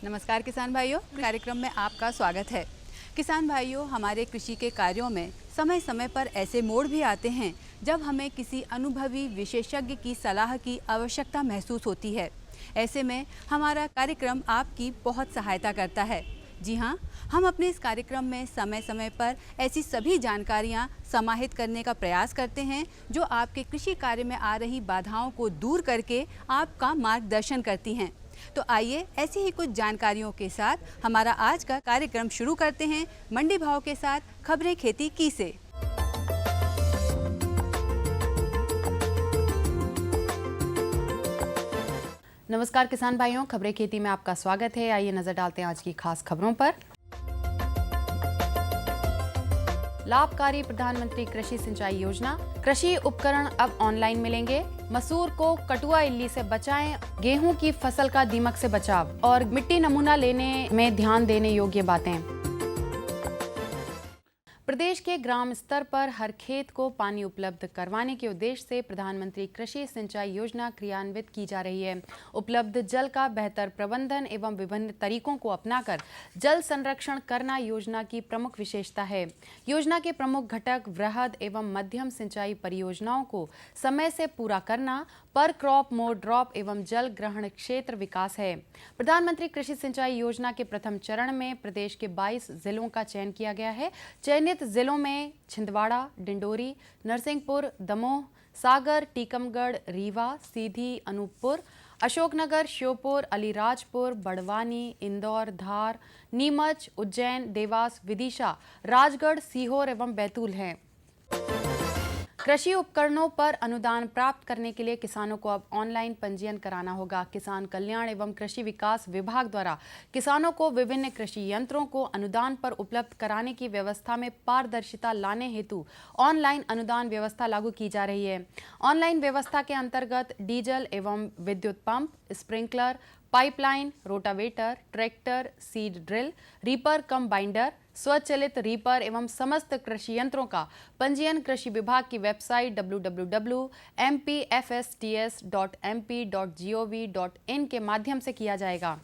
नमस्कार किसान भाइयों, कार्यक्रम में आपका स्वागत है। किसान भाइयों, हमारे कृषि के कार्यों में समय समय पर ऐसे मोड़ भी आते हैं जब हमें किसी अनुभवी विशेषज्ञ की सलाह की आवश्यकता महसूस होती है। ऐसे में हमारा कार्यक्रम आपकी बहुत सहायता करता है। जी हाँ, हम अपने इस कार्यक्रम में समय समय पर ऐसी सभी जानकारियाँ समाहित करने का प्रयास करते हैं जो आपके कृषि कार्य में आ रही बाधाओं को दूर करके आपका मार्गदर्शन करती हैं। तो आइए ऐसी ही कुछ जानकारियों के साथ हमारा आज का कार्यक्रम शुरू करते हैं मंडी भाव के साथ खबरें खेती की से। नमस्कार किसान भाइयों, खबरें खेती में आपका स्वागत है। आइए नजर डालते हैं आज की खास खबरों पर। लाभकारी प्रधानमंत्री कृषि सिंचाई योजना, कृषि उपकरण अब ऑनलाइन मिलेंगे। मसूर को कटुआ इल्ली से बचाएं, गेहूं की फसल का दीमक से बचाव और मिट्टी नमूना लेने में ध्यान देने योग्य बातें। प्रदेश के ग्राम स्तर पर हर खेत को पानी उपलब्ध करवाने के उद्देश्य से प्रधानमंत्री कृषि सिंचाई योजना क्रियान्वित की जा रही है। उपलब्ध जल का बेहतर प्रबंधन एवं विभिन्न तरीकों को अपनाकर जल संरक्षण करना योजना की प्रमुख विशेषता है। योजना के प्रमुख घटक वृहद एवं मध्यम सिंचाई परियोजनाओं को समय से पूरा करना, पर क्रॉप मोर ड्रॉप एवं जल ग्रहण क्षेत्र विकास है। प्रधानमंत्री कृषि सिंचाई योजना के प्रथम चरण में प्रदेश के 22 जिलों का चयन किया गया है। चयनित जिलों में छिंदवाड़ा, डिंडोरी, नरसिंहपुर, दमोह, सागर, टीकमगढ़, रीवा, सीधी, अनूपपुर, अशोकनगर, श्योपुर, अलीराजपुर, बड़वानी, इंदौर, धार, नीमच, उज्जैन, देवास, विदिशा, राजगढ़, सीहोर एवं बैतूल हैं। कृषि उपकरणों पर अनुदान प्राप्त करने के लिए किसानों को अब ऑनलाइन पंजीयन कराना होगा। किसान कल्याण एवं कृषि विकास विभाग द्वारा किसानों को विभिन्न कृषि यंत्रों को अनुदान पर उपलब्ध कराने की व्यवस्था में पारदर्शिता लाने हेतु ऑनलाइन अनुदान व्यवस्था लागू की जा रही है। ऑनलाइन व्यवस्था के अंतर्गत डीजल एवं विद्युत pump, sprinkler, pipeline, rotavator, tractor, seed drill, reaper cum binder, स्वचालित रीपर एवं समस्त कृषि यंत्रों का पंजीयन कृषि विभाग की वेबसाइट www.mpfsts.mp.gov.in के माध्यम से किया जाएगा।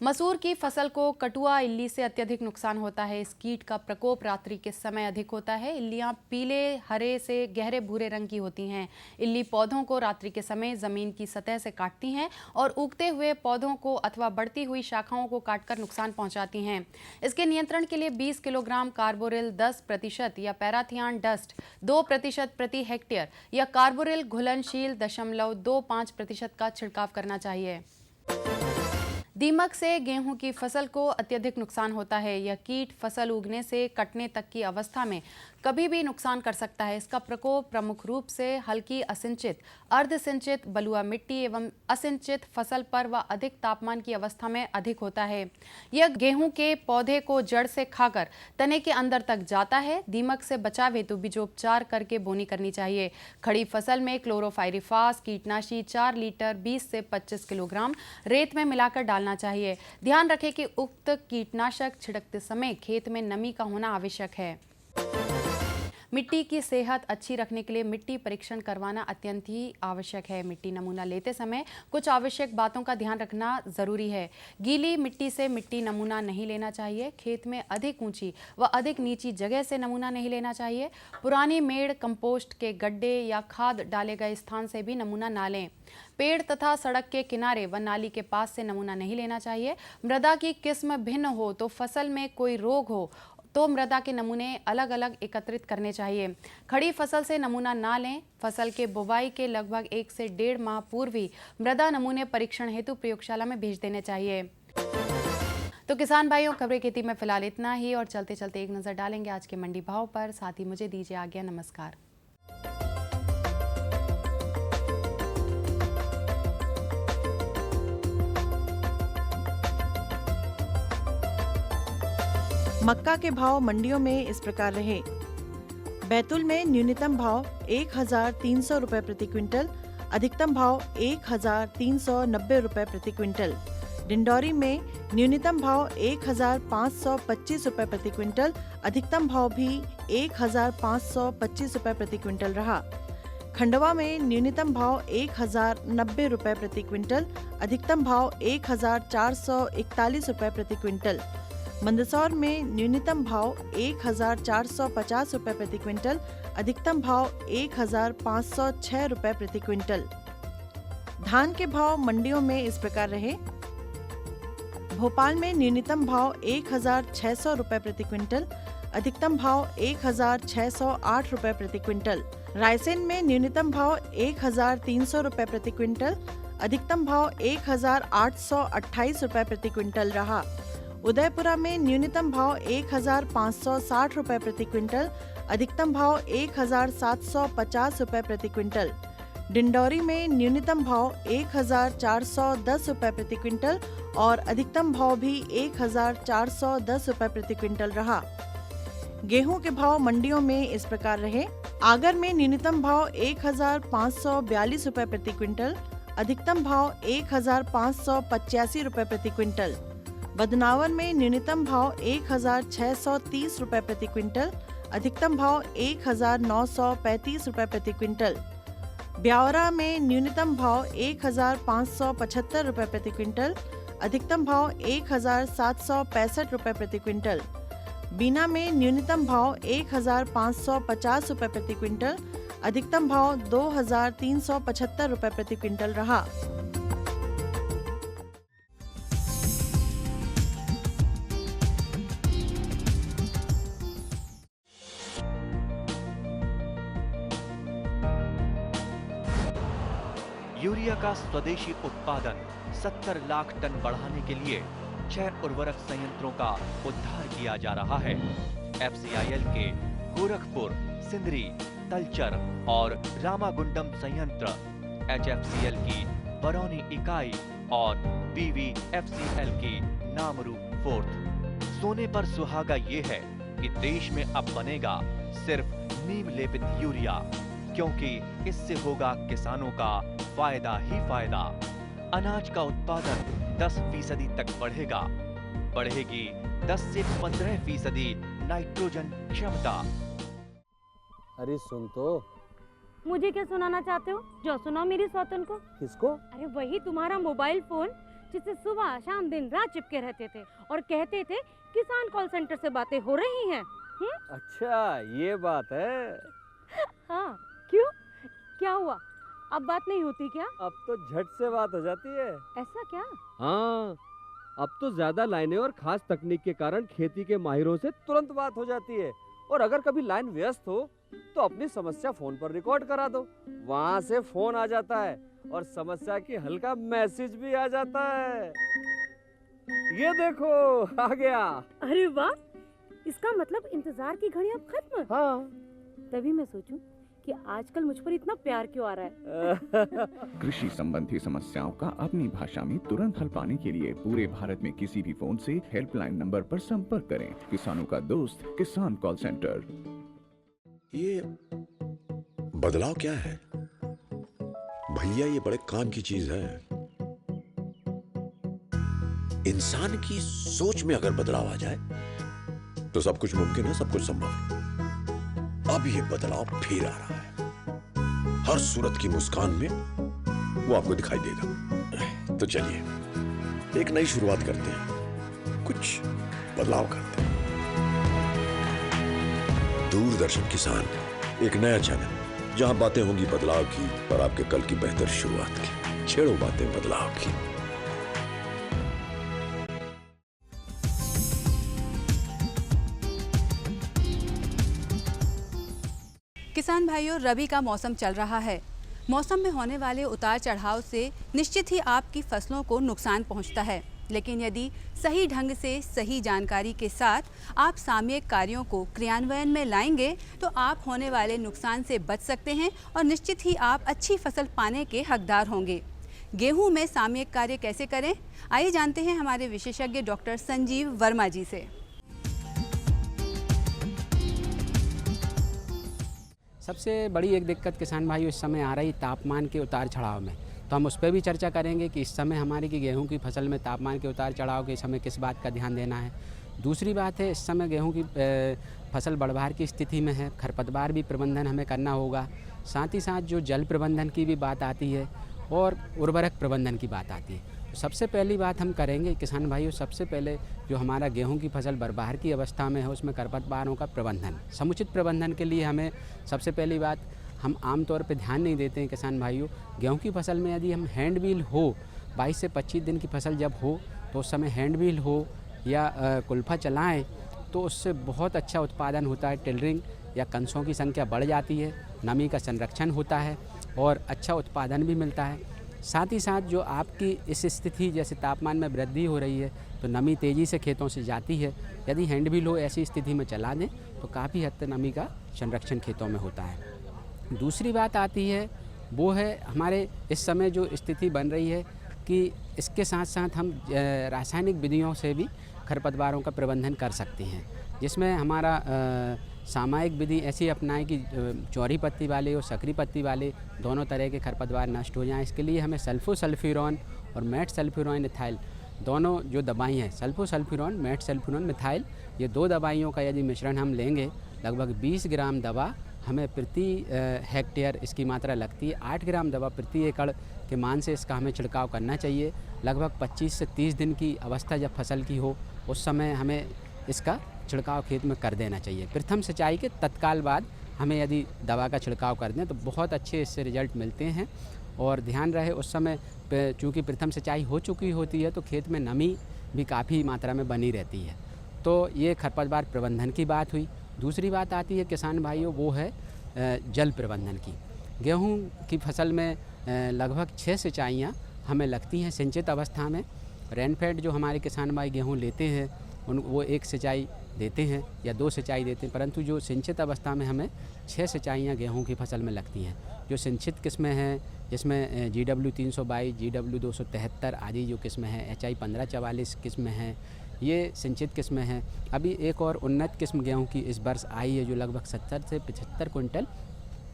मसूर की फसल को कटुआ इल्ली से अत्यधिक नुकसान होता है। इस कीट का प्रकोप रात्रि के समय अधिक होता है। इल्लियां पीले हरे से गहरे भूरे रंग की होती हैं। इल्ली पौधों को रात्रि के समय जमीन की सतह से काटती हैं और उगते हुए पौधों को अथवा बढ़ती हुई शाखाओं को काटकर नुकसान पहुंचाती हैं। इसके नियंत्रण के लिए 20 किलोग्राम कार्बोरिल 10% या पैराथियान डस्ट 2% प्रति हेक्टेयर या कार्बोरिल घुलनशील 0.25% का छिड़काव करना चाहिए। दीमक से गेहूं की फसल को अत्यधिक नुकसान होता है। यह कीट फसल उगने से कटने तक की अवस्था में कभी भी नुकसान कर सकता है। इसका प्रकोप प्रमुख रूप से हल्की असिंचित, अर्धसिंचित, बलुआ मिट्टी एवं असिंचित फसल पर व अधिक तापमान की अवस्था में अधिक होता है। यह गेहूं के पौधे को जड़ से खाकर तने के अंदर तक जाता है। दीमक से बचाव हेतु बीजोपचार करके बोनी करनी चाहिए। खड़ी फसल में क्लोरोफाइरिफास कीटनाशी 4 लीटर 20 से 25 किलोग्राम रेत में मिलाकर डालना चाहिए। ध्यान रखें कि उक्त कीटनाशक छिड़कते समय खेत में नमी का होना आवश्यक है। मिट्टी की सेहत अच्छी रखने के लिए मिट्टी परीक्षण करवाना अत्यंत ही आवश्यक है। मिट्टी नमूना लेते समय कुछ आवश्यक बातों का ध्यान रखना जरूरी है। गीली मिट्टी से मिट्टी नमूना नहीं लेना चाहिए। खेत में अधिक ऊंची व अधिक नीची जगह से नमूना नहीं लेना चाहिए। पुरानी मेड़, कंपोस्ट के गड्ढे या खाद डाले गए स्थान से भी नमूना ना लें। पेड़ तथा सड़क के किनारे व नाली के पास से नमूना नहीं लेना चाहिए। मृदा की किस्म भिन्न हो तो फसल में कोई रोग हो तो मृदा के नमूने अलग अलग एकत्रित करने चाहिए। खड़ी फसल से नमूना ना लें। फसल के बुवाई के लगभग 1 से 1.5 माह पूर्व ही मृदा नमूने परीक्षण हेतु प्रयोगशाला में भेज देने चाहिए। तो किसान भाइयों, खबरें खेती में फिलहाल इतना ही और चलते चलते एक नजर डालेंगे आज के मंडी भाव पर। साथ ही मुझे दीजिए आज्ञा। नमस्कार। मक्का के भाव मंडियों में इस प्रकार रहे। बैतूल में न्यूनतम भाव 1300 रुपए प्रति क्विंटल, अधिकतम भाव 1390 रुपए प्रति क्विंटल। डिंडौरी में न्यूनतम भाव 1525 रुपए प्रति क्विंटल, अधिकतम भाव भी 1525 रुपए प्रति क्विंटल रहा। खंडवा में न्यूनतम भाव 1090 रुपए प्रति क्विंटल, अधिकतम भाव 1441 रुपए प्रति क्विंटल। मंदसौर में न्यूनतम भाव 1450 रुपए प्रति क्विंटल, अधिकतम भाव 1506 रुपए प्रति क्विंटल। धान के भाव मंडियों में इस प्रकार रहे। भोपाल में न्यूनतम भाव 1600 रुपए प्रति क्विंटल, अधिकतम भाव 1608 रुपए प्रति क्विंटल। रायसेन में न्यूनतम भाव 1300 रुपए प्रति क्विंटल, अधिकतम भाव 1828 रुपए प्रति क्विंटल रहा। उदयपुरा में न्यूनतम भाव 1560 रुपए प्रति क्विंटल, अधिकतम भाव 1750 रुपए प्रति क्विंटल। डिंडौरी में न्यूनतम भाव 1410 रुपए प्रति क्विंटल और अधिकतम भाव भी 1410 रुपए प्रति क्विंटल रहा। गेहूं के भाव मंडियों में इस प्रकार रहे। आगर में न्यूनतम भाव 1542 रुपए प्रति क्विंटल, अधिकतम भाव 1585 रुपए प्रति क्विंटल। बदनावर में न्यूनतम भाव 1630 रुपए प्रति क्विंटल, अधिकतम भाव 1935 रुपए प्रति क्विंटल। ब्यावरा में न्यूनतम भाव 1575 रुपए प्रति क्विंटल, अधिकतम भाव 1765 रुपए प्रति क्विंटल। बीना में न्यूनतम भाव 1550 रुपए प्रति क्विंटल, अधिकतम भाव 2375 रुपए प्रति क्विंटल रहा। यूरिया का स्वदेशी उत्पादन 70 लाख टन बढ़ाने के लिए 6 उर्वरक संयंत्रों का उद्धार किया जा रहा है। FCIL के गोरखपुर, सिंदरी, तलचर और रामागुंडम संयंत्र, HFCL की बरौनी इकाई और BVFCL की नामरू फोर्थ। सोने पर सुहागा ये है कि देश में अब बनेगा सिर्फ नीम लेपित यूरिया, क्योंकि इससे होगा किसानों का फायदा ही फायदा। अनाज का उत्पादन 10% तक बढ़ेगा। बढ़ेगी 10 से 15% नाइट्रोजन क्षमता। अरे सुन तो। मुझे क्या सुनाना चाहते हो? जो सुनाओ मेरी सौतन को। किसको? अरे वही तुम्हारा मोबाइल फोन जिससे सुबह शाम दिन रात चिपके रहते थे और कहते थे किसान कॉल सेंटर से बातें हो रही हैं। अच्छा ये बात है। हाँ क्यों, क्या हुआ? अब बात नहीं होती क्या? अब तो झट से बात हो जाती है। ऐसा क्या? हाँ, अब तो ज्यादा लाइनें और खास तकनीक के कारण खेती के माहिरों से तुरंत बात हो जाती है। और अगर कभी लाइन व्यस्त हो तो अपनी समस्या फोन पर रिकॉर्ड करा दो, वहाँ से फोन आ जाता है और समस्या की हल का मैसेज भी आ जाता है। ये देखो आ गया। अरे वाह, इसका मतलब इंतजार की घड़ी अब खत्म। हाँ, तभी मैं सोचूं कि आजकल मुझ पर इतना प्यार क्यों आ रहा है। कृषि संबंधी समस्याओं का अपनी भाषा में तुरंत हल पाने के लिए पूरे भारत में किसी भी फोन से हेल्पलाइन नंबर पर संपर्क करें। किसानों का दोस्त किसान कॉल सेंटर। ये बदलाव क्या है भैया? ये बड़े काम की चीज है। इंसान की सोच में अगर बदलाव आ जाए तो सब कुछ मुमकिन है, सब कुछ संभव है। अब ये बदलाव फिर आ रहा है। हर सूरत की मुस्कान में वो आपको दिखाई देगा। तो चलिए एक नई शुरुआत करते हैं, कुछ बदलाव करते हैं। दूरदर्शन किसान, एक नया चैनल जहां बातें होंगी बदलाव की और आपके कल की बेहतर शुरुआत की। छेड़ो बातें बदलाव की। किसान भाइयों, रबी का मौसम चल रहा है। मौसम में होने वाले उतार चढ़ाव से निश्चित ही आपकी फसलों को नुकसान पहुंचता है, लेकिन यदि सही ढंग से सही जानकारी के साथ आप सामयिक कार्यों को क्रियान्वयन में लाएंगे तो आप होने वाले नुकसान से बच सकते हैं और निश्चित ही आप अच्छी फसल पाने के हकदार होंगे। गेहूं में सामयिक कार्य कैसे करें, आइए जानते हैं हमारे विशेषज्ञ डॉक्टर संजीव वर्मा जी से। सबसे बड़ी एक दिक्कत किसान भाइयों इस समय आ रही तापमान के उतार चढ़ाव में, तो हम उस पर भी चर्चा करेंगे कि इस समय हमारी की गेहूं की फसल में तापमान के उतार चढ़ाव के समय किस बात का ध्यान देना है। दूसरी बात है, इस समय गेहूं की फसल बढ़वार की स्थिति में है, खरपतवार भी प्रबंधन हमें करना होगा। साथ ही साथ जो जल प्रबंधन की भी बात आती है और उर्वरक प्रबंधन की बात आती है। तो सबसे पहली बात हम करेंगे किसान भाइयों, सबसे पहले जो हमारा गेहूं की फसल बरबहार की अवस्था में है उसमें खरपतवारों का प्रबंधन, समुचित प्रबंधन के लिए हमें सबसे पहली बात, हम आमतौर पे ध्यान नहीं देते हैं किसान भाइयों। गेहूं की फसल में यदि हम हैंड व्हील हो, 22 से 25 दिन की फसल जब हो तो उस समय हैंड व्हील हो या कुल्फा चलाएं तो उससे बहुत अच्छा उत्पादन होता है। टिलरिंग या कंसों की संख्या बढ़ जाती है, नमी का संरक्षण होता है और अच्छा उत्पादन भी मिलता है। साथ ही साथ जो आपकी इस स्थिति जैसे तापमान में वृद्धि हो रही है तो नमी तेज़ी से खेतों से जाती है। यदि हैंड व्हील हो ऐसी स्थिति में चला दें तो काफ़ी हद तक नमी का संरक्षण खेतों में होता है। दूसरी बात आती है वो है हमारे इस समय जो स्थिति बन रही है कि इसके साथ साथ हम रासायनिक विधियों से भी खरपतवारों का प्रबंधन कर सकते हैं, जिसमें हमारा सामयिक विधि ऐसी अपनाएं कि चौड़ी पत्ती वाले और सकरी पत्ती वाले दोनों तरह के खरपतवार नष्ट हो जाएं। इसके लिए हमें सल्फोसल्फ्यूरॉन और मेटसल्फ्यूरॉन इथाइल दोनों जो दवाई हैं, सल्फोसल्फ्यूरॉन मेटसल्फ्यूरॉन मिथाइल, ये 2 दवाइयों का यदि मिश्रण हम लेंगे, लगभग 20 ग्राम दवा हमें प्रति हेक्टेयर इसकी मात्रा लगती है। 8 ग्राम दवा प्रति एकड़ के मान से इसका हमें छिड़काव करना चाहिए। लगभग 25 से 30 दिन की अवस्था जब फसल की हो उस समय हमें इसका छिड़काव खेत में कर देना चाहिए। प्रथम सिंचाई के तत्काल बाद हमें यदि दवा का छिड़काव कर दें तो बहुत अच्छे इससे रिजल्ट मिलते हैं। और ध्यान रहे उस समय चूँकि प्रथम सिंचाई हो चुकी होती है तो खेत में नमी भी काफ़ी मात्रा में बनी रहती है। तो ये खरपतवार प्रबंधन की बात हुई। दूसरी बात आती है किसान भाइयों वो है जल प्रबंधन की। गेहूं की फसल में लगभग 6 सिंचाइयाँ हमें लगती हैं सिंचित अवस्था में। रेनफेड जो हमारे किसान भाई गेहूं लेते हैं वो 1 सिंचाई देते हैं या 2 सिंचाई देते हैं, परंतु जो सिंचित अवस्था में हमें 6 सिंचाइयाँ गेहूं की फसल में लगती हैं। जो सिंचित किस्में हैं जिसमें GW 322, GW 273 आदि जो किस्में हैं, HI 1544 किस्में हैं, ये सिंचित किस्में हैं। अभी एक और उन्नत किस्म गेहूं की इस वर्ष आई है जो लगभग 70 से 75 कुंटल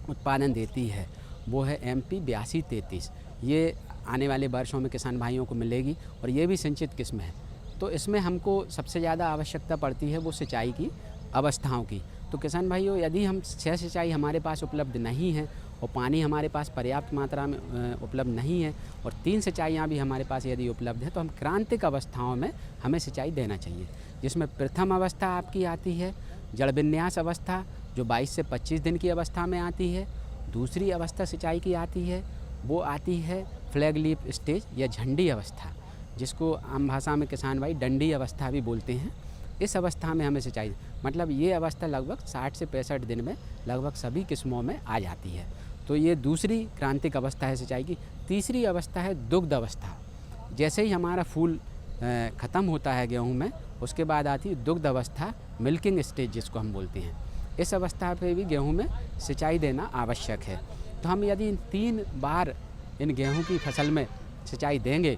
उत्पादन देती है, वो है MP 8233। ये आने वाले वर्षों में किसान भाइयों को मिलेगी और ये भी सिंचित किस्म है। तो इसमें हमको सबसे ज़्यादा आवश्यकता पड़ती है वो सिंचाई की अवस्थाओं की। तो किसान भाइयों यदि हम 6 सिंचाई हमारे पास उपलब्ध नहीं है और पानी हमारे पास पर्याप्त मात्रा में उपलब्ध नहीं है और 3 सिंचाइयाँ भी हमारे पास यदि उपलब्ध है तो हम क्रांतिक अवस्थाओं में हमें सिंचाई देना चाहिए, जिसमें प्रथम अवस्था आपकी आती है जड़ विन्यास अवस्था जो 22 से 25 दिन की अवस्था में आती है। दूसरी अवस्था सिंचाई की आती है वो आती है फ्लैग लीफ स्टेज या झंडी अवस्था, जिसको आम भाषा में किसान भाई डंडी अवस्था भी बोलते हैं। इस अवस्था में हमें सिंचाई, मतलब ये अवस्था लगभग 60 से 65 दिन में लगभग सभी किस्मों में आ जाती है। तो ये दूसरी क्रांतिक अवस्था है सिंचाई की। तीसरी अवस्था है दुग्ध अवस्था। जैसे ही हमारा फूल ख़त्म होता है गेहूं में, उसके बाद आती है दुग्ध अवस्था, मिल्किंग स्टेज जिसको हम बोलते हैं। इस अवस्था पे भी गेहूं में सिंचाई देना आवश्यक है। तो हम यदि 3 बार इन गेहूं की फसल में सिंचाई देंगे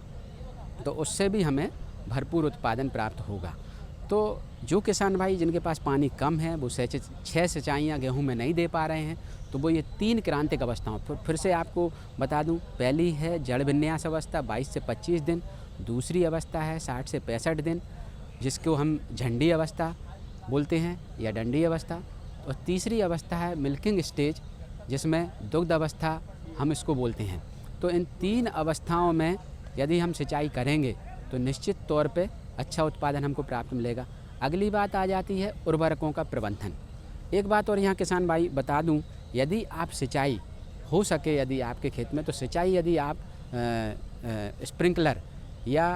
तो उससे भी हमें भरपूर उत्पादन प्राप्त होगा। तो जो किसान भाई जिनके पास पानी कम है वो 6 सिंचाइयाँ गेहूं में नहीं दे पा रहे हैं तो वो ये 3 क्रांतिक अवस्थाओं फिर से आपको बता दूं। पहली है जड़ विन्यास अवस्था 22 से 25 दिन, दूसरी अवस्था है 60 से 65 दिन जिसको हम झंडी अवस्था बोलते हैं या डंडी अवस्था, और तीसरी अवस्था है मिल्किंग स्टेज जिसमें दुग्ध अवस्था हम इसको बोलते हैं। तो इन 3 अवस्थाओं में यदि हम सिंचाई करेंगे तो निश्चित तौर पे अच्छा उत्पादन हमको प्राप्त मिलेगा। अगली बात आ जाती है उर्वरकों का प्रबंधन। एक बात और यहाँ किसान भाई बता दूं, यदि आप सिंचाई हो सके यदि आपके खेत में तो सिंचाई यदि आप स्प्रिंकलर या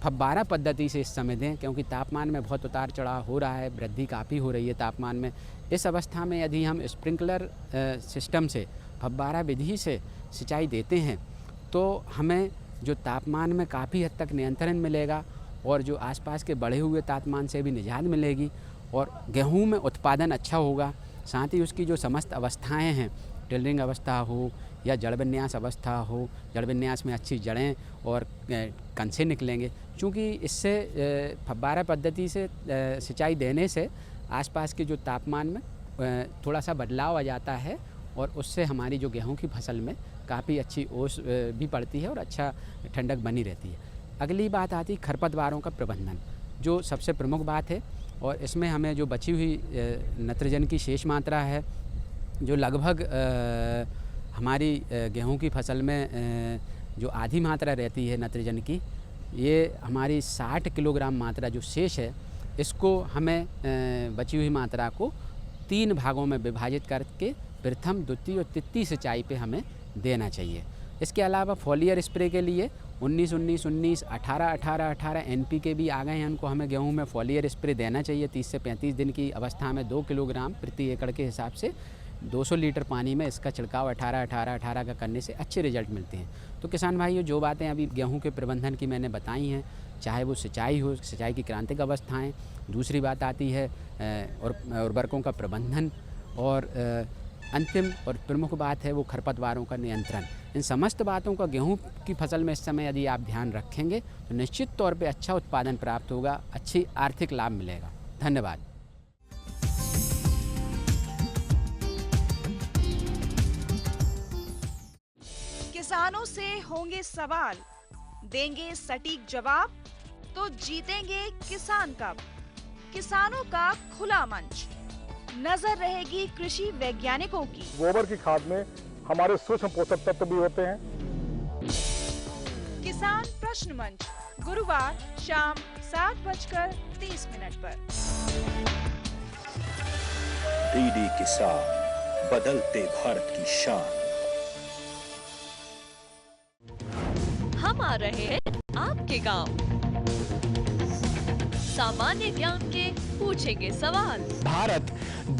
फव्वारा पद्धति से इस समय दें, क्योंकि तापमान में बहुत उतार चढ़ाव हो रहा है, वृद्धि काफ़ी हो रही है तापमान में। इस अवस्था में यदि हम स्प्रिंकलर सिस्टम से फव्वारा विधि से सिंचाई देते हैं तो हमें जो तापमान में काफ़ी हद तक नियंत्रण मिलेगा और जो आसपास के बढ़े हुए तापमान से भी निजात मिलेगी और गेहूं में उत्पादन अच्छा होगा। साथ ही उसकी जो समस्त अवस्थाएं हैं, टिलरिंग अवस्था हो या जड़ विन्यास अवस्था हो, जड़ विन्यास में अच्छी जड़ें और कंसे निकलेंगे। क्योंकि इससे फव्वारा पद्धति से सिंचाई देने से आसपास के जो तापमान में थोड़ा सा बदलाव आ जाता है और उससे हमारी जो गेहूं की फसल में काफ़ी अच्छी ओस भी पड़ती है और अच्छा ठंडक बनी रहती है। अगली बात आती है खरपतवारों का प्रबंधन, जो सबसे प्रमुख बात है और इसमें हमें जो बची हुई नाइट्रोजन की शेष मात्रा है जो लगभग हमारी गेहूं की फसल में जो आधी मात्रा रहती है नाइट्रोजन की, ये हमारी 60 किलोग्राम मात्रा जो शेष है, इसको हमें बची हुई मात्रा को 3 भागों में विभाजित करके प्रथम, द्वितीय और तृतीय सिंचाई पे हमें देना चाहिए। इसके अलावा फॉलियर स्प्रे के लिए 19-19-19, 18-18-18 NPK भी आ गए हैं, उनको हमें गेहूं में फॉलियर स्प्रे देना चाहिए। 30 से 35 दिन की अवस्था में 2 किलोग्राम प्रति एकड़ के हिसाब से 200 लीटर पानी में इसका छिड़काव 18-18-18 का करने से अच्छे रिजल्ट मिलते हैं। तो किसान भाइयों, जो बातें अभी गेहूं के प्रबंधन की मैंने बताई हैं, चाहे वो सिंचाई हो, सिंचाई की क्रांतिक अवस्थाएं, दूसरी बात आती है उर्वरकों का प्रबंधन, और अंतिम और प्रमुख बात है वो खरपतवारों का नियंत्रण। इन समस्त बातों का गेहूं की फसल में इस समय यदि आप ध्यान रखेंगे तो निश्चित तौर पे अच्छा उत्पादन प्राप्त होगा, अच्छी आर्थिक लाभ मिलेगा। धन्यवाद। किसानों से होंगे सवाल, देंगे सटीक जवाब, तो जीतेंगे किसान कप। किसानों का खुला मंच, नजर रहेगी कृषि वैज्ञानिकों की। गोबर की खाद में हमारे सूक्ष्म पोषक तत्व भी होते हैं। किसान प्रश्न मंच, गुरुवार शाम 7:30 पर। डीडी किसान, बदलते भारत की शान। हम आ रहे हैं आपके गांव, सामान्य ज्ञान के पूछेंगे सवाल। भारत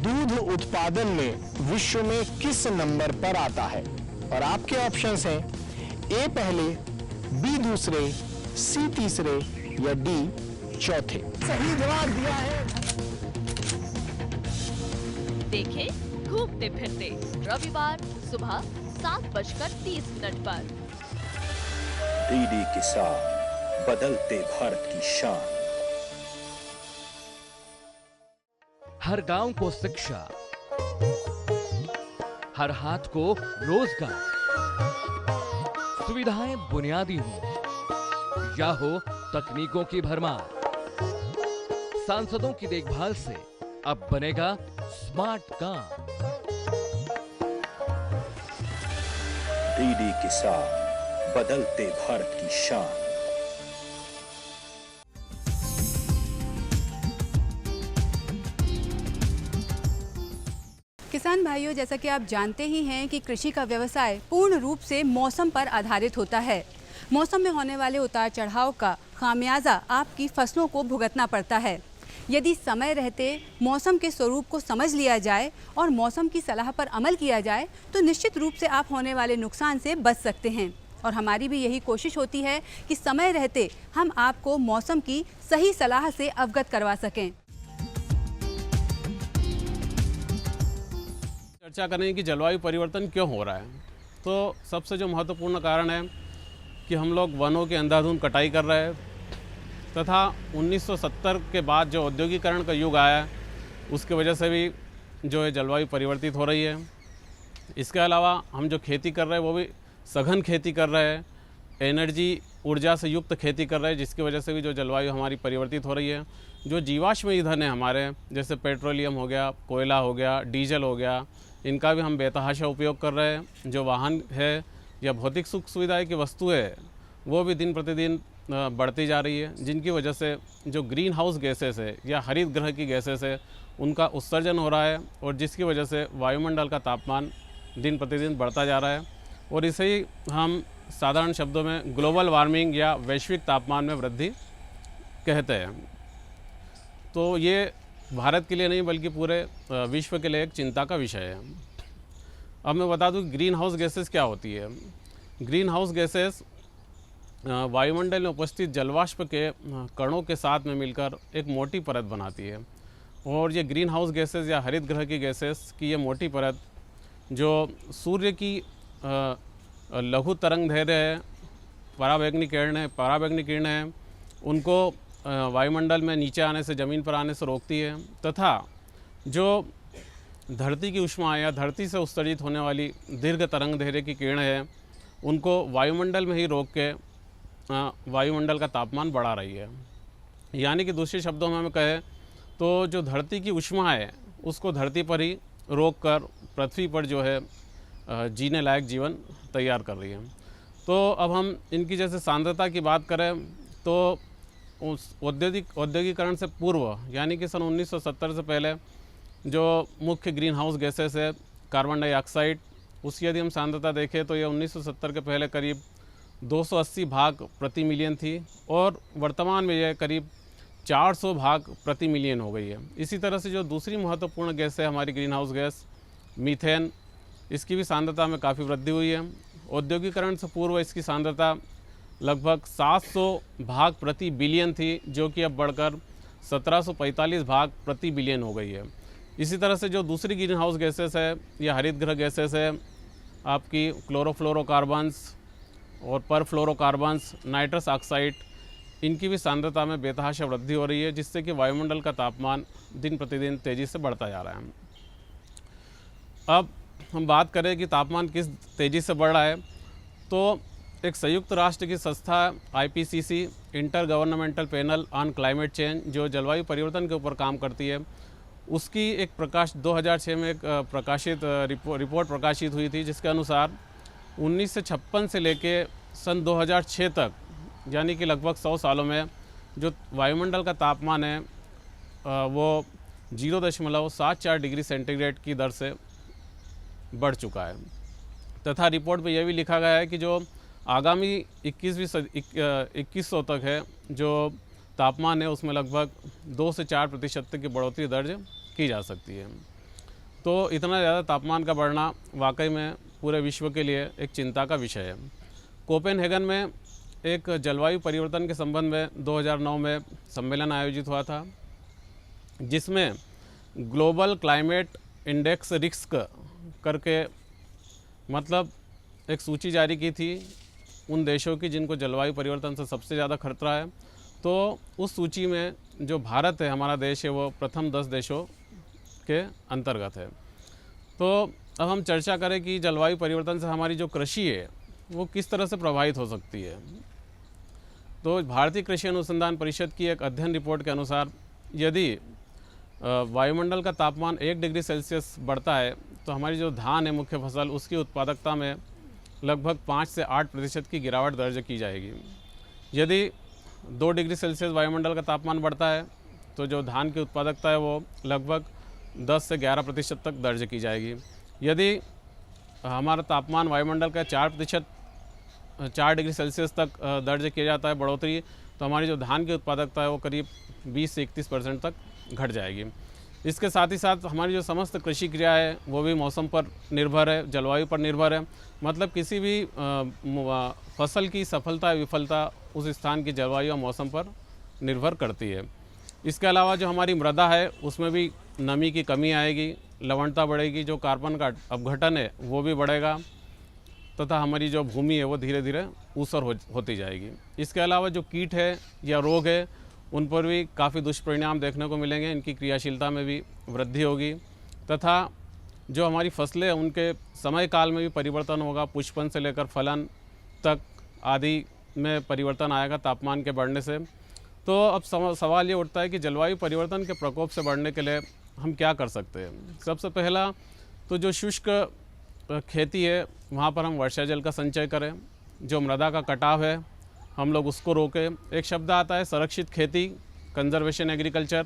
दूध उत्पादन में विश्व में किस नंबर पर आता है? और आपके ऑप्शंस हैं ए पहले, बी दूसरे, सी तीसरे या डी चौथे। सही जवाब दिया है। देखें घूमते फिरते रविवार सुबह 7:30 पर। डीडी किसान, बदलते भारत की शान। हर गांव को शिक्षा, हर हाथ को रोजगार, सुविधाएं बुनियादी हो या हो तकनीकों की भरमार, सांसदों की देखभाल से अब बनेगा स्मार्ट काम। डीडी किसान, बदलते भारत की शान। किसान भाइयों, जैसा कि आप जानते ही हैं कि कृषि का व्यवसाय पूर्ण रूप से मौसम पर आधारित होता है। मौसम में होने वाले उतार चढ़ाव का खामियाजा आपकी फसलों को भुगतना पड़ता है। यदि समय रहते मौसम के स्वरूप को समझ लिया जाए और मौसम की सलाह पर अमल किया जाए तो निश्चित रूप से आप होने वाले नुकसान से बच सकते हैं। और हमारी भी यही कोशिश होती है कि समय रहते हम आपको मौसम की सही सलाह से अवगत करवा सकें। चर्चा करें कि जलवायु परिवर्तन क्यों हो रहा है, तो सबसे जो महत्वपूर्ण कारण है कि हम लोग वनों की अंधाधुंध कटाई कर रहे हैं तथा 1970 के बाद जो औद्योगिकरण का युग आया उसकी वजह से भी जो है जलवायु परिवर्तित हो रही है। इसके अलावा हम जो खेती कर रहे हैं वो भी सघन खेती कर रहे हैं, एनर्जी ऊर्जा से युक्त खेती कर रहे हैं, जिसकी वजह से भी जो जलवायु हमारी परिवर्तित हो रही है। जो जीवाश्म ईंधन है हमारे, जैसे पेट्रोलियम हो गया, कोयला हो गया, डीजल हो गया, इनका भी हम बेतहाशा उपयोग कर रहे हैं। जो वाहन है या भौतिक सुख सुविधाएं की वस्तु है वो भी दिन प्रतिदिन बढ़ती जा रही है, जिनकी वजह से जो ग्रीन हाउस गैसेस है या हरित गृह की गैसेस है उनका उत्सर्जन हो रहा है और जिसकी वजह से वायुमंडल का तापमान दिन प्रतिदिन बढ़ता जा रहा है। और इसे ही हम साधारण शब्दों में ग्लोबल वार्मिंग या वैश्विक तापमान में वृद्धि कहते हैं। तो ये भारत के लिए नहीं बल्कि पूरे विश्व के लिए एक चिंता का विषय है। अब मैं बता दूं कि ग्रीन हाउस गैसेस क्या होती है। ग्रीन हाउस गैसेस वायुमंडल में उपस्थित जलवाष्प के कणों के साथ में मिलकर एक मोटी परत बनाती है और ये ग्रीन हाउस गैसेस या हरित गृह की गैसेस की ये मोटी परत जो सूर्य की लघु तरंग दैर्घ्य है, पराबैंगनी किरण है, उनको वायुमंडल में नीचे आने से, ज़मीन पर आने से रोकती है तथा जो धरती की ऊष्मा या धरती से उत्सर्जित होने वाली दीर्घ तरंग दैर्घ्य की किरण है उनको वायुमंडल में ही रोक के वायुमंडल का तापमान बढ़ा रही है। यानी कि दूसरे शब्दों में हमें कहें तो जो धरती की ऊष्मा है उसको धरती पर ही रोककर पृथ्वी पर जो है जीने लायक जीवन तैयार कर रही है। तो अब हम इनकी जैसे सांद्रता की बात करें तो उस औद्योगिकरण से पूर्व यानी कि सन 1970 से पहले जो मुख्य ग्रीन हाउस गैसेस है कार्बन डाइऑक्साइड, उसकी यदि हम सांद्रता देखें तो ये 1970 के पहले करीब 280 भाग प्रति मिलियन थी और वर्तमान में यह करीब 400 भाग प्रति मिलियन हो गई है। इसी तरह से जो दूसरी महत्वपूर्ण गैस है हमारी ग्रीन हाउस गैस मीथेन, इसकी भी सांद्रता में काफ़ी वृद्धि हुई है। औद्योगिकरण से पूर्व इसकी सांद्रता लगभग 700 भाग प्रति बिलियन थी, जो कि अब बढ़कर 1745 भाग प्रति बिलियन हो गई है। इसी तरह से जो दूसरी ग्रीन हाउस गैसेस है या हरित गृह गैसेस है आपकी क्लोरोफ्लोरोकार्बन्स और परफ्लोरोकार्बन्स, नाइट्रस ऑक्साइड, इनकी भी सांद्रता में बेतहाशा वृद्धि हो रही है, जिससे कि वायुमंडल का तापमान दिन प्रतिदिन तेज़ी से बढ़ता जा रहा है। अब हम बात करें कि तापमान किस तेज़ी से बढ़ रहा है, तो एक संयुक्त राष्ट्र की संस्था IPCC inter governmental panel on climate change, जो जलवायु परिवर्तन के ऊपर काम करती है, उसकी एक 2006 में एक प्रकाशित रिपोर्ट प्रकाशित हुई थी, जिसके अनुसार 1956 से लेके सन 2006 तक यानी कि लगभग 100 सालों में जो वायुमंडल का तापमान है वो 0.74 डिग्री सेंटीग्रेड की दर से बढ़ चुका है। तथा रिपोर्ट में यह भी लिखा गया है कि जो आगामी 2100 तक है जो तापमान है उसमें लगभग 2 से 4% तक की बढ़ोतरी दर्ज की जा सकती है। तो इतना ज़्यादा तापमान का बढ़ना वाकई में पूरे विश्व के लिए एक चिंता का विषय है। कोपेनहेगन में एक जलवायु परिवर्तन के संबंध में 2009 में सम्मेलन आयोजित हुआ था, जिसमें ग्लोबल क्लाइमेट इंडेक्स रिस्क करके मतलब एक सूची जारी की थी उन देशों की जिनको जलवायु परिवर्तन से सबसे ज़्यादा खतरा है। तो उस सूची में जो भारत है, हमारा देश है, वो प्रथम 10 देशों के अंतर्गत है। तो अब हम चर्चा करें कि जलवायु परिवर्तन से हमारी जो कृषि है वो किस तरह से प्रभावित हो सकती है। तो भारतीय कृषि अनुसंधान परिषद की एक अध्ययन रिपोर्ट के अनुसार यदि वायुमंडल का तापमान 1 डिग्री सेल्सियस बढ़ता है तो हमारी जो धान है मुख्य फसल, उसकी उत्पादकता में लगभग 5 से 8% की गिरावट दर्ज की जाएगी। यदि 2 डिग्री सेल्सियस वायुमंडल का तापमान बढ़ता है तो जो धान की उत्पादकता है वो लगभग 10 से 11% तक दर्ज की जाएगी। यदि हमारा तापमान वायुमंडल का 4 डिग्री सेल्सियस तक दर्ज किया जाता है बढ़ोतरी, तो हमारी जो धान की उत्पादकता है वो करीब 20 से 31% तक घट जाएगी। इसके साथ ही साथ हमारी जो समस्त कृषि क्रिया है वो भी मौसम पर निर्भर है, जलवायु पर निर्भर है। मतलब किसी भी फसल की सफलता विफलता उस स्थान की जलवायु और मौसम पर निर्भर करती है। इसके अलावा जो हमारी मृदा है उसमें भी नमी की कमी आएगी, लवणता बढ़ेगी, जो कार्बन का अपघटन है वो भी बढ़ेगा तथा हमारी जो भूमि है वो धीरे धीरे ऊसर होती जाएगी। इसके अलावा जो कीट है या रोग है उन पर भी काफ़ी दुष्परिणाम देखने को मिलेंगे, इनकी क्रियाशीलता में भी वृद्धि होगी तथा जो हमारी फसलें हैं उनके समय काल में भी परिवर्तन होगा, पुष्पन से लेकर फलन तक आदि में परिवर्तन आएगा तापमान के बढ़ने से। तो अब सवाल ये उठता है कि जलवायु परिवर्तन के प्रकोप से बढ़ने के लिए हम क्या कर सकते हैं। सबसे पहला तो जो शुष्क खेती है वहाँ पर हम वर्षा जल का संचय करें, जो मृदा का कटाव है हम लोग उसको रोकें। एक शब्द आता है संरक्षित खेती, कंजर्वेशन एग्रीकल्चर,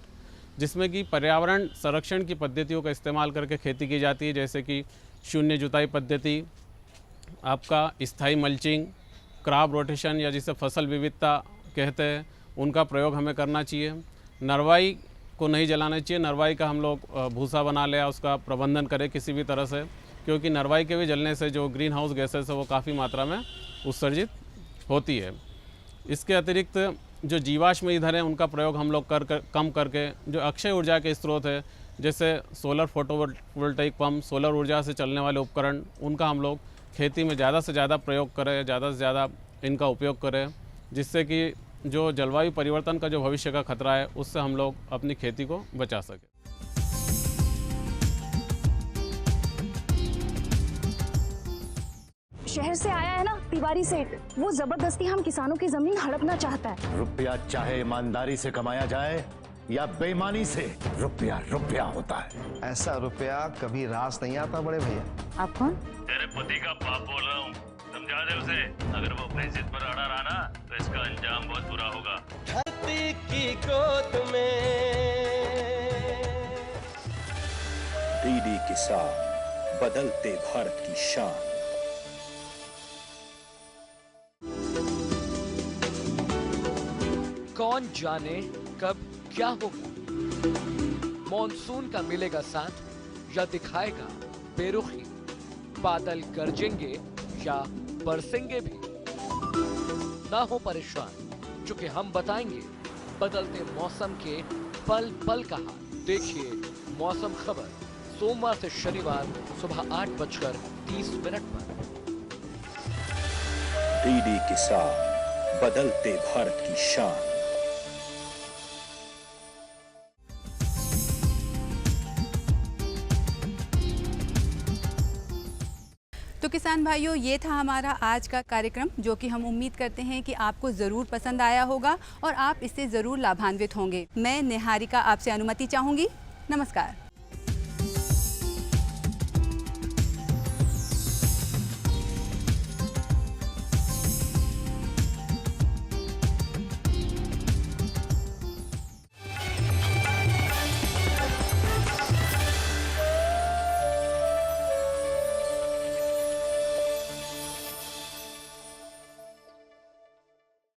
जिसमें कि पर्यावरण संरक्षण की पद्धतियों का इस्तेमाल करके खेती की जाती है, जैसे कि शून्य जुताई पद्धति, आपका स्थायी मल्चिंग, क्रॉप रोटेशन या जिसे फसल विविधता कहते हैं, उनका प्रयोग हमें करना चाहिए। नरवाई को नहीं जलाना चाहिए, नरवाई का हम लोग भूसा बना लिया, उसका प्रबंधन करें किसी भी तरह से, क्योंकि नरवाई के भी जलने से जो ग्रीन हाउस गैसेस है वो काफ़ी मात्रा में उत्सर्जित होती है। इसके अतिरिक्त जो जीवाश्म ईंधन है उनका प्रयोग हम लोग कम करके जो अक्षय ऊर्जा के स्रोत है जैसे सोलर फोटोवोल्टाइक पंप, सोलर ऊर्जा से चलने वाले उपकरण, उनका हम लोग खेती में ज़्यादा से ज़्यादा प्रयोग करें, ज़्यादा से ज़्यादा इनका उपयोग करें, जिससे कि जो जलवायु परिवर्तन का जो भविष्य का खतरा है उससे हम लोग अपनी खेती को बचा सकें। शहर से आया है ना तिवारी सेठ, वो जबरदस्ती हम किसानों की जमीन हड़पना चाहता है। रुपया चाहे ईमानदारी से कमाया जाए या बेईमानी से रुपया रुपया होता है। ऐसा रुपया कभी रास नहीं आता बड़े भैया। आप कौन? तेरे पति का बाप बोल रहा हूँ, समझा दे उसे। अगर वो अपनी जिद पर अड़ा रहा ना तो इसका अंजाम बहुत बुरा होगा। धरती की गोद में डीडी किसान, बदलते भारत की शान। कौन जाने कब क्या होगा, मॉनसून का मिलेगा साथ या दिखाएगा बेरुखी, बादल गरजेंगे या बरसेंगे भी। ना हो परेशान, क्योंकि हम बताएंगे बदलते मौसम के पल पल का हाल। देखिए मौसम खबर सोमवार से शनिवार सुबह 8:30 पर। डीडी किसान, बदलते भारत की शान। तो किसान भाइयों, ये था हमारा आज का कार्यक्रम, जो कि हम उम्मीद करते हैं कि आपको ज़रूर पसंद आया होगा और आप इससे ज़रूर लाभान्वित होंगे। मैं निहारिका आपसे अनुमति चाहूँगी। नमस्कार।